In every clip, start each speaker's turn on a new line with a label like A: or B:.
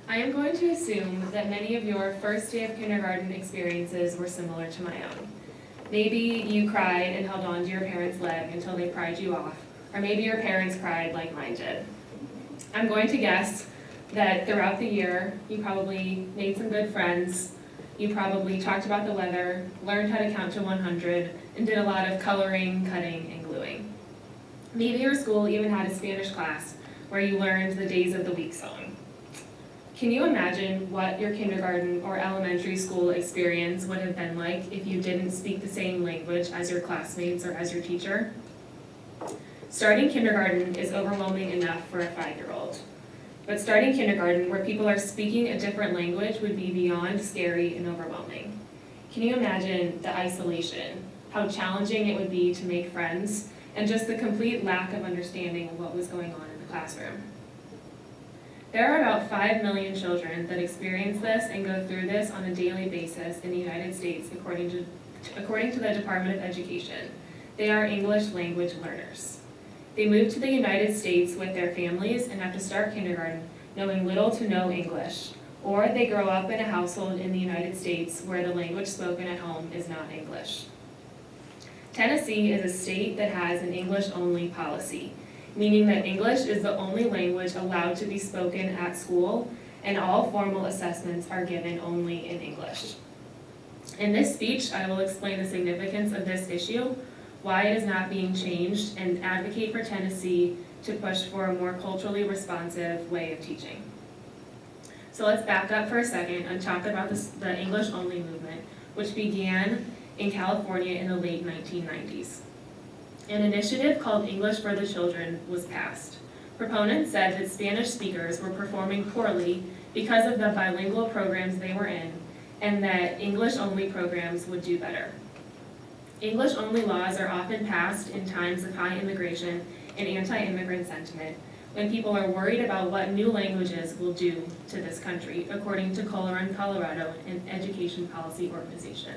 A: I am going to assume that many of your first day of kindergarten experiences were similar to my own. Maybe you cried and held on to your parents' leg until they pried you off, or maybe your parents cried like mine did. I'm going to guess that throughout the year, you probably made some good friends, you probably talked about the weather, learned how to count to 100, and did a lot of coloring, cutting, and gluing. Maybe your school even had a Spanish class where you learned the days of the week song. Can you imagine what your kindergarten or elementary school experience would have been like if you didn't speak the same language as your classmates or as your teacher? Starting kindergarten is overwhelming enough for a 5-year-old. But starting kindergarten, where people are speaking a different language, would be beyond scary and overwhelming. Can you imagine the isolation, how challenging it would be to make friends, and just the complete lack of understanding of what was going on in the classroom? There are about 5 million children that experience this and go through this on a daily basis in the United States, according to the Department of Education. They are English language learners. They move to the United States with their families and have to start kindergarten knowing little to no English, or they grow up in a household in the United States where the language spoken at home is not English. Tennessee is a state that has an English-only policy, meaning that English is the only language allowed to be spoken at school, and all formal assessments are given only in English. In this speech, I will explain the significance of this issue, why it is not being changed, and advocate for Tennessee to push for a more culturally responsive way of teaching. So let's back up for a second and talk about the English-only movement, which began in California in the late 1990s. An initiative called English for the Children was passed. Proponents said that Spanish speakers were performing poorly because of the bilingual programs they were in, and that English-only programs would do better. English-only laws are often passed in times of high immigration and anti-immigrant sentiment, when people are worried about what new languages will do to this country, according to Coloran, Colorado, an education policy organization.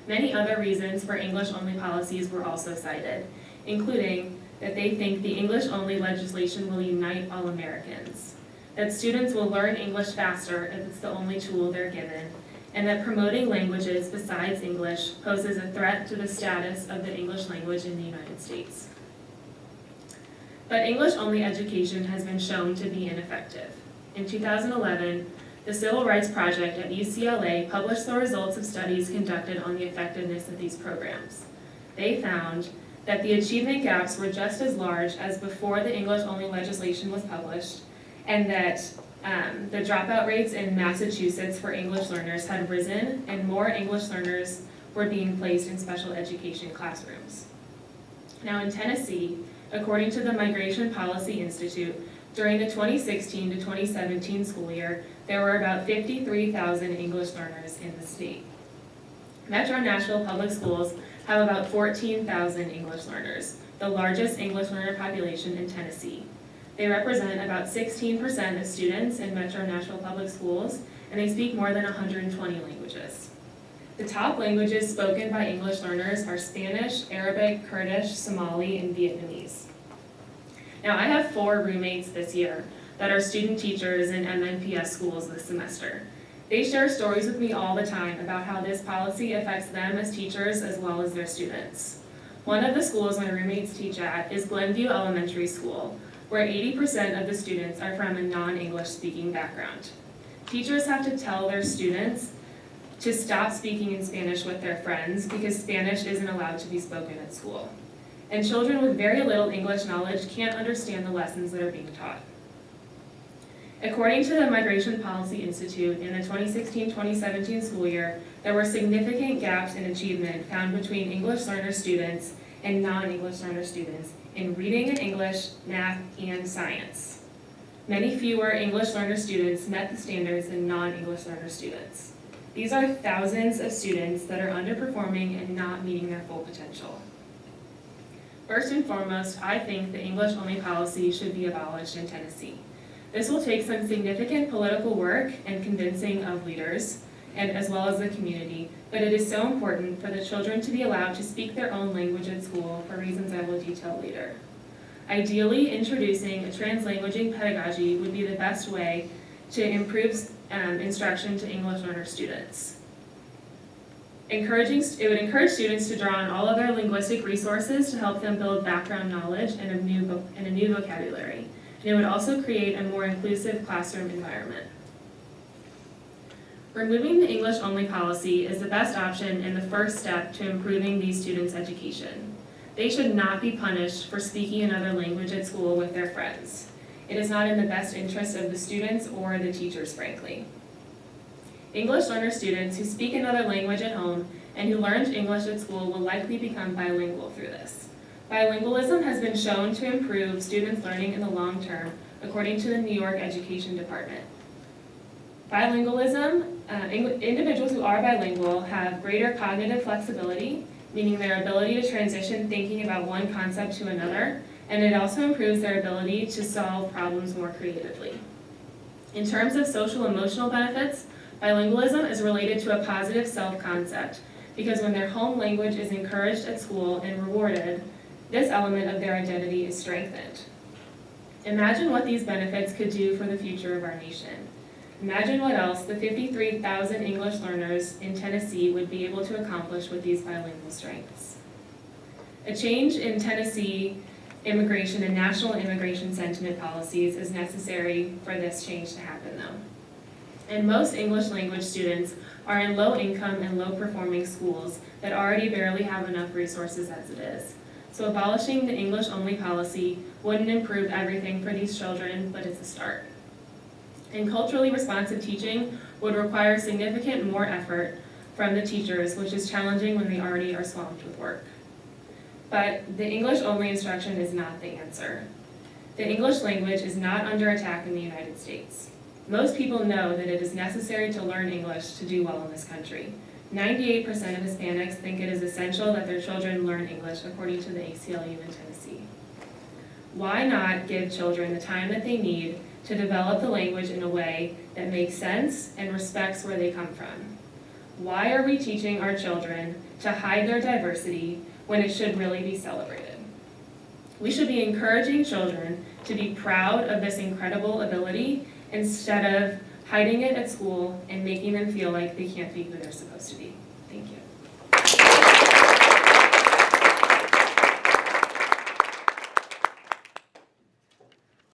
A: Many other reasons for English-only policies were also cited, including that they think the English-only legislation will unite all Americans, that students will learn English faster if it's the only tool they're given, and that promoting languages besides English poses a threat to the status of the English language in the United States. But English-only education has been shown to be ineffective. In 2011, the Civil Rights Project at UCLA published the results of studies conducted on the effectiveness of these programs. They found that the achievement gaps were just as large as before the English-only legislation was published, and that the dropout rates in Massachusetts for English learners had risen, and more English learners were being placed in special education classrooms. Now in Tennessee, according to the Migration Policy Institute, during the 2016 to 2017 school year, there were about 53,000 English learners in the state. Metro Nashville Public Schools have about 14,000 English learners, the largest English learner population in Tennessee. They represent about 16% of students in Metro Nashville Public Schools, and they speak more than 120 languages. The top languages spoken by English learners are Spanish, Arabic, Kurdish, Somali, and Vietnamese. Now, I have 4 roommates this year that are student teachers in MNPS schools this semester. They share stories with me all the time about how this policy affects them as teachers as well as their students. One of the schools my roommates teach at is Glenview Elementary School, where 80% of the students are from a non-English speaking background. Teachers have to tell their students to stop speaking in Spanish with their friends because Spanish isn't allowed to be spoken at school. And children with very little English knowledge can't understand the lessons that are being taught. According to the Migration Policy Institute, in the 2016-2017 school year, there were significant gaps in achievement found between English learner students and non-English learner students in reading in English, math, and science. Many fewer English learner students met the standards than non-English learner students. These are thousands of students that are underperforming and not meeting their full potential. First and foremost, I think the English-only policy should be abolished in Tennessee. This will take some significant political work and convincing of leaders, and as well as the community, but it is so important for the children to be allowed to speak their own language at school for reasons I will detail later. Ideally, introducing a translanguaging pedagogy would be the best way to improve instruction to English learner students. It would encourage students to draw on all other linguistic resources to help them build background knowledge and a new vocabulary. And it would also create a more inclusive classroom environment. Removing the English-only policy is the best option and the first step to improving these students' education. They should not be punished for speaking another language at school with their friends. It is not in the best interest of the students or the teachers, frankly. English learner students who speak another language at home and who learned English at school will likely become bilingual through this. Bilingualism has been shown to improve students' learning in the long term, according to the New York Education Department. Bilingualism, individuals who are bilingual have greater cognitive flexibility, meaning their ability to transition thinking about one concept to another, and it also improves their ability to solve problems more creatively. In terms of social emotional benefits, bilingualism is related to a positive self-concept, because when their home language is encouraged at school and rewarded, this element of their identity is strengthened. Imagine what these benefits could do for the future of our nation. Imagine what else the 53,000 English learners in Tennessee would be able to accomplish with these bilingual strengths. A change in Tennessee immigration and national immigration sentiment policies is necessary for this change to happen, though. And most English language students are in low-income and low-performing schools that already barely have enough resources as it is. So abolishing the English-only policy wouldn't improve everything for these children, but it's a start. And culturally responsive teaching would require significant more effort from the teachers, which is challenging when they already are swamped with work. But the English-only instruction is not the answer. The English language is not under attack in the United States. Most people know that it is necessary to learn English to do well in this country. 98% of Hispanics think it is essential that their children learn English, according to the ACLU in Tennessee. Why not give children the time that they need to develop the language in a way that makes sense and respects where they come from? Why are we teaching our children to hide their diversity when it should really be celebrated? We should be encouraging children to be proud of this incredible ability instead of hiding it at school and making them feel like they can't be who they're supposed to be.